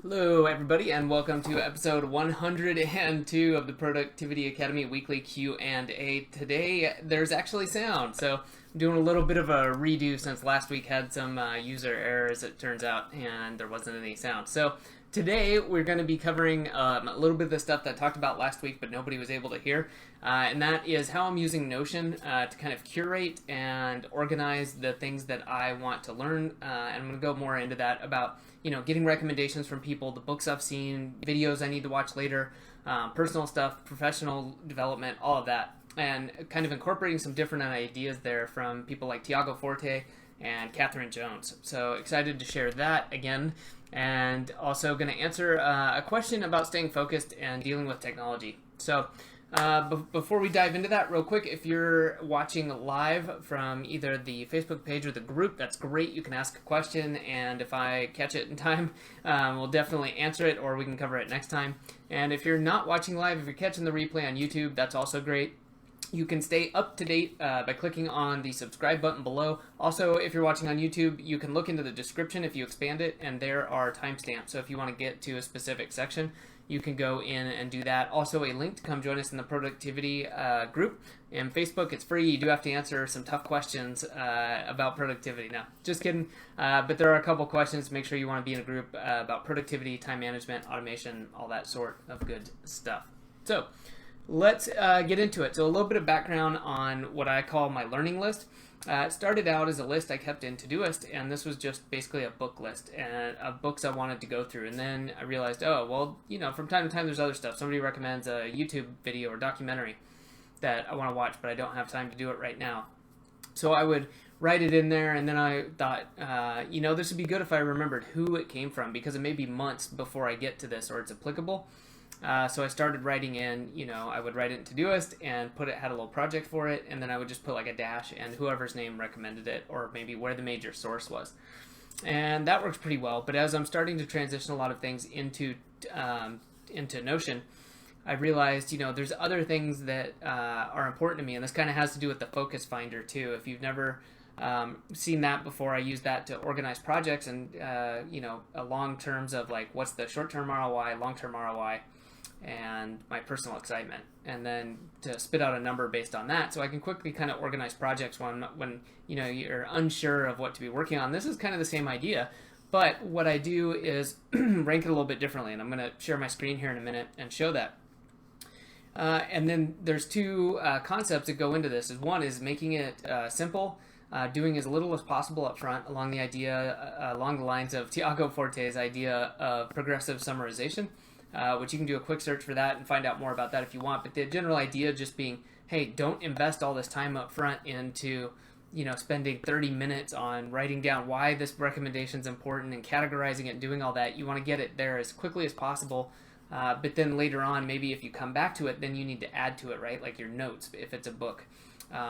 Hello, everybody, and welcome to episode 102 of the Productivity Academy Weekly Q&A. Today, there's actually sound, so I'm doing a little bit of a redo since last week had some user errors, it turns out, and there wasn't any sound. So today, we're going to be covering a little bit of the stuff that I talked about last week, but nobody was able to hear, and that is how I'm using Notion to kind of curate and organize the things that I want to learn, and I'm going to go more into that about getting recommendations from people, the books I've seen, videos I need to watch later, personal stuff, professional development, all of that, and kind of incorporating some different ideas there from people like Tiago Forte and Catherine Jones. So excited to share that again, and also going to answer a question about staying focused and dealing with technology. So before we dive into that, real quick, if you're watching live from either the Facebook page or the group, that's great. You can ask a question, and if I catch it in time, we'll definitely answer it, or we can cover it next time. And if you're not watching live, if you're catching the replay on YouTube, that's also great. You can stay up to date by clicking on the subscribe button below. Also, if you're watching on YouTube, you can look into the description if you expand it, and there are timestamps. So if you want to get to a specific section, you can go in and do that. Also, a link to come join us in the productivity group. In Facebook, it's free. You do have to answer some tough questions about productivity. No, just kidding. But there are a couple questions to make sure you want to be in a group about productivity, time management, automation, all that sort of good stuff. So let's get into it. So a little bit of background on what I call my learning list. It started out as a list I kept in Todoist, and this was just basically a book list of books I wanted to go through. And then I realized, from time to time there's other stuff. Somebody recommends a YouTube video or documentary that I want to watch, but I don't have time to do it right now. So I would write it in there, and then I thought, this would be good if I remembered who it came from, because it may be months before I get to this or it's applicable. So I started writing in, I would write it in Todoist and had a little project for it, and then I would just put like a dash and whoever's name recommended it, or maybe where the major source was. And that works pretty well, but as I'm starting to transition a lot of things into Notion, I realized, there's other things that are important to me, and this kind of has to do with the focus finder too. If you've never seen that before, I use that to organize projects and, along terms of like, what's the short-term ROI, long-term ROI, and my personal excitement, and then to spit out a number based on that, so I can quickly kind of organize projects when you're unsure of what to be working on. This is kind of the same idea, but what I do is rank it a little bit differently, and I'm going to share my screen here in a minute and show that. And then there's two concepts that go into this. One is making it simple, doing as little as possible up front, along the lines of Tiago Forte's idea of progressive summarization, which you can do a quick search for that and find out more about that if you want. But the general idea just being, hey, don't invest all this time up front into spending 30 minutes on writing down why this recommendation is important and categorizing it and doing all that. You want to get it there as quickly as possible. But then later on, maybe if you come back to it, then you need to add to it, right? Like your notes, if it's a book.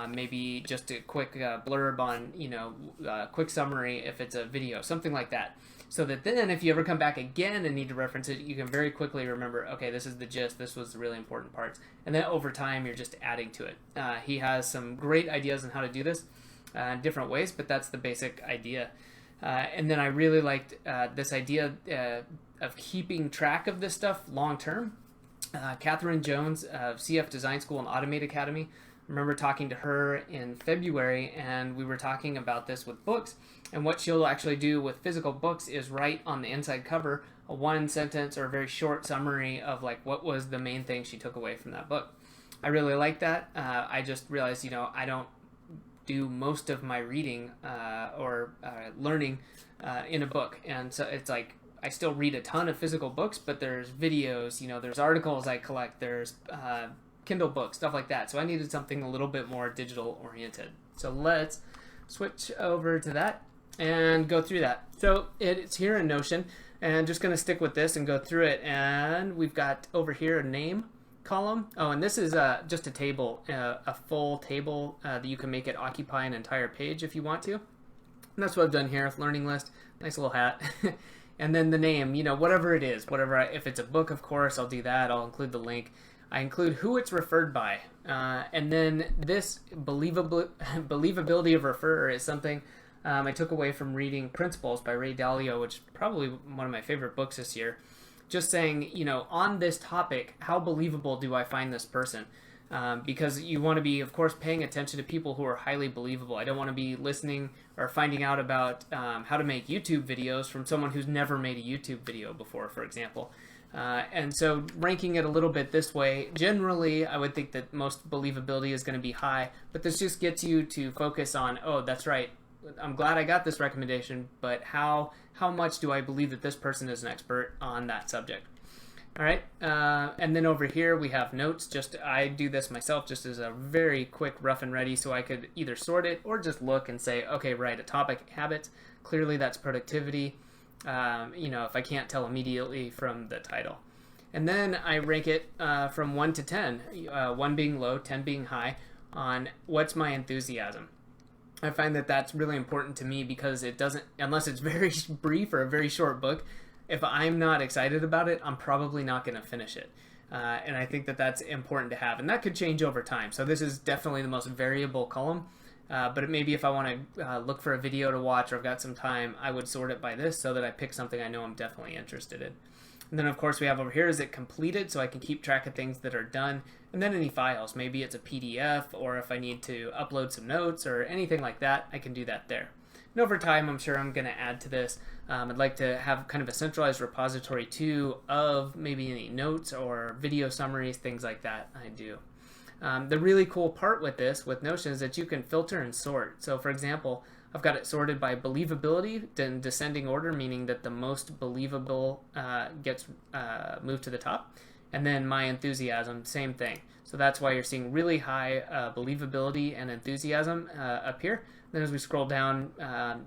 Maybe just a quick blurb on, quick summary if it's a video, something like that. So that then if you ever come back again and need to reference it, you can very quickly remember, okay, this is the gist, this was the really important parts. And then over time, you're just adding to it. He has some great ideas on how to do this in different ways, but that's the basic idea. And then I really liked this idea of keeping track of this stuff long term. Catherine Jones of CF Design School and Automate Academy, I remember talking to her in February, and we were talking about this with books. And what she'll actually do with physical books is write on the inside cover a one sentence or a very short summary of like what was the main thing she took away from that book. I really like that. I just realized, I don't do most of my reading or learning in a book. And so it's like, I still read a ton of physical books, but there's videos, there's articles I collect, there's Kindle books, stuff like that. So I needed something a little bit more digital oriented. So let's switch over to that and go through that. So it's here in Notion, and just going to stick with this and go through it. And we've got over here a name column. Oh, and this is just a table, a full table that you can make it occupy an entire page if you want to. And that's what I've done here. Learning list, nice little hat. And then the name, whatever it is, if it's a book, of course, I'll do that. I'll include the link. I include who it's referred by. And then this believability of referrer is something I took away from reading Principles by Ray Dalio, which is probably one of my favorite books this year. Just saying, on this topic, how believable do I find this person? Because you want to be, of course, paying attention to people who are highly believable. I don't want to be listening or finding out about how to make YouTube videos from someone who's never made a YouTube video before, for example. And so ranking it a little bit this way, generally, I would think that most believability is going to be high, but this just gets you to focus on, oh, that's right, I'm glad I got this recommendation, but how much do I believe that this person is an expert on that subject? All right, and then over here we have notes. I do this myself just as a very quick rough and ready, so I could either sort it or just look and say, okay, right, a topic, habits, clearly that's productivity, if I can't tell immediately from the title. And then I rank it from 1 to 10, 1 being low, 10 being high, on what's my enthusiasm. I find that that's really important to me because it doesn't, unless it's very brief or a very short book, if I'm not excited about it, I'm probably not going to finish it. And I think that that's important to have. And that could change over time. So this is definitely the most variable column. But maybe if I want to look for a video to watch or I've got some time, I would sort it by this so that I pick something I know I'm definitely interested in. And then, of course, we have over here, is it completed? So I can keep track of things that are done. And then any files. Maybe it's a PDF, or if I need to upload some notes or anything like that, I can do that there. And over time, I'm sure I'm going to add to this. I'd like to have kind of a centralized repository, too, of maybe any notes or video summaries, things like that I do. The really cool part with this, with Notion, is that you can filter and sort. So, for example, I've got it sorted by believability in descending order, meaning that the most believable gets moved to the top. And then my enthusiasm, same thing. So that's why you're seeing really high believability and enthusiasm up here. Then as we scroll down,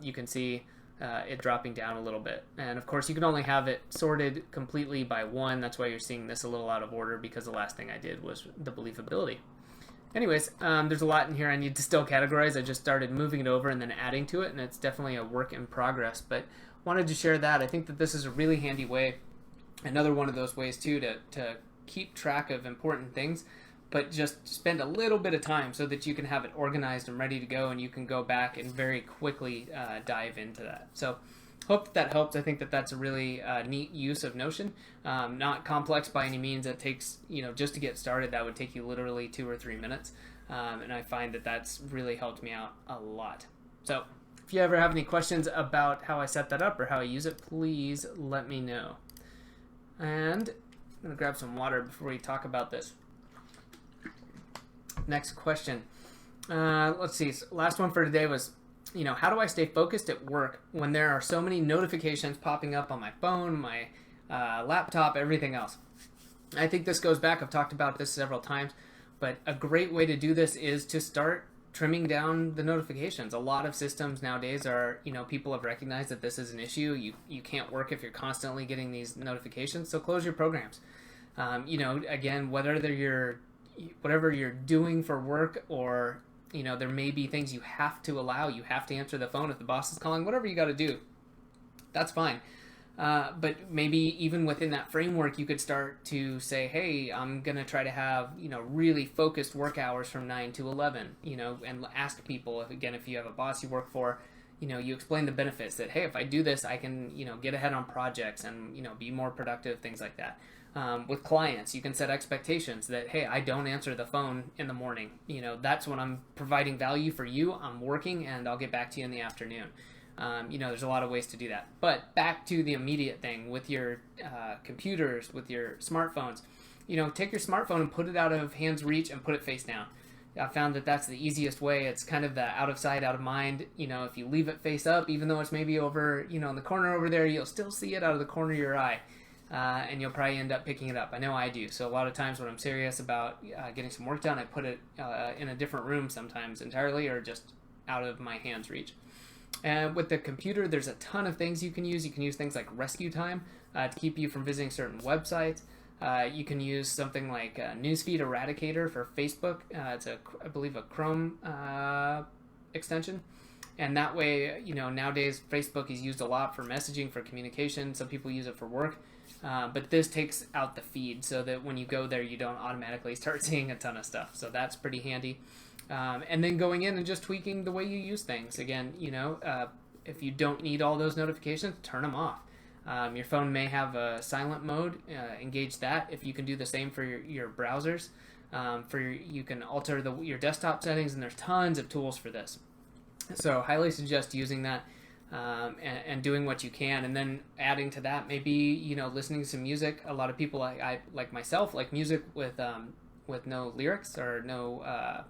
you can see it dropping down a little bit. And of course, you can only have it sorted completely by 1. That's why you're seeing this a little out of order, because the last thing I did was the believability. Anyways, there's a lot in here I need to still categorize. I just started moving it over and then adding to it, and it's definitely a work in progress. But wanted to share that. I think that this is a really handy way. Another one of those ways, too, to keep track of important things, but just spend a little bit of time so that you can have it organized and ready to go, and you can go back and very quickly dive into that. So hope that helps. I think that that's a really neat use of Notion. Not complex by any means. It takes, just to get started, that would take you literally 2 or 3 minutes. And I find that that's really helped me out a lot. So if you ever have any questions about how I set that up or how I use it, please let me know. And I'm going to grab some water before we talk about this. Next question. Let's see. Last one for today was, how do I stay focused at work when there are so many notifications popping up on my phone, my laptop, everything else? I think this goes back. I've talked about this several times, but a great way to do this is to start trimming down the notifications. A lot of systems nowadays are, people have recognized that this is an issue. You can't work if you're constantly getting these notifications, so close your programs. Again, whatever you're doing for work, or there may be things you have to allow. You have to answer the phone if the boss is calling. Whatever you got to do, that's fine. But maybe even within that framework, you could start to say, hey, I'm going to try to have, really focused work hours from 9 to 11, and ask people, if you have a boss you work for, you explain the benefits that, hey, if I do this, I can, get ahead on projects and, be more productive, things like that. With clients, you can set expectations that, hey, I don't answer the phone in the morning. That's when I'm providing value for you. I'm working, and I'll get back to you in the afternoon. There's a lot of ways to do that. But back to the immediate thing with your computers, with your smartphones. Take your smartphone and put it out of hand's reach and put it face down. I found that that's the easiest way. It's kind of the out of sight, out of mind. If you leave it face up, even though it's maybe over, in the corner over there, you'll still see it out of the corner of your eye. And you'll probably end up picking it up. I know I do. So a lot of times when I'm serious about getting some work done, I put it in a different room sometimes entirely, or just out of my hand's reach. And with the computer, there's a ton of things you can use. You can use things like rescue time to keep you from visiting certain websites. You can use something like Newsfeed Eradicator for Facebook. It's I believe a Chrome extension. And that way, nowadays Facebook is used a lot for messaging, for communication. Some people use it for work. But this takes out the feed so that when you go there, you don't automatically start seeing a ton of stuff. So that's pretty handy. And then going in and just tweaking the way you use things. Again, if you don't need all those notifications, turn them off. Your phone may have a silent mode. Engage that. If you can do the same for your browsers, you can alter your desktop settings, and there's tons of tools for this. So highly suggest using that and doing what you can, and then adding to that, maybe listening to some music. A lot of people like myself like music with no lyrics or no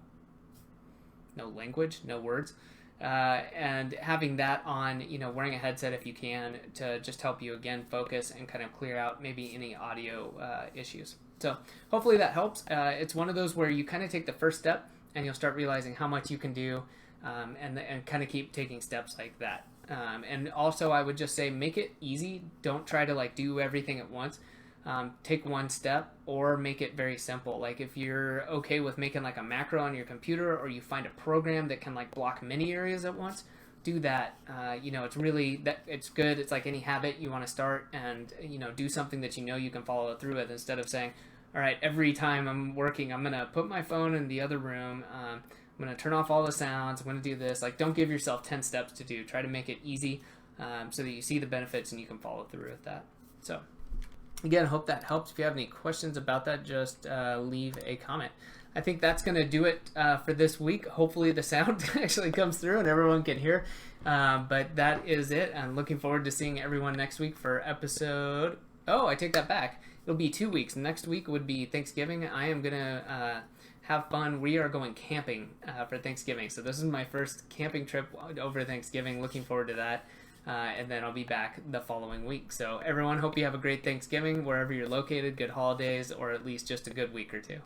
language, no words. And having that on, wearing a headset if you can, to just help you again focus and kind of clear out maybe any audio issues. So hopefully that helps. It's one of those where you kind of take the first step and you'll start realizing how much you can do, and kind of keep taking steps like that. And also I would just say, make it easy. Don't try to do everything at once. Take one step, or make it very simple. Like if you're okay with making a macro on your computer, or you find a program that can block many areas at once, do that. It's really it's good. It's like any habit. You want to start and do something that you can follow through with, instead of saying, all right, every time I'm working, I'm gonna put my phone in the other room. I'm gonna turn off all the sounds. I'm gonna do this. Don't give yourself 10 steps to do. Try to make it easy, so that you see the benefits and you can follow through with that. So again, hope that helps. If you have any questions about that, just leave a comment. I think that's going to do it for this week. Hopefully the sound actually comes through and everyone can hear. But that is it. I'm looking forward to seeing everyone next week for episode... Oh, I take that back. It'll be 2 weeks. Next week would be Thanksgiving. I am going to have fun. We are going camping for Thanksgiving. So this is my first camping trip over Thanksgiving. Looking forward to that. And then I'll be back the following week. So everyone, hope you have a great Thanksgiving wherever you're located, good holidays, or at least just a good week or two.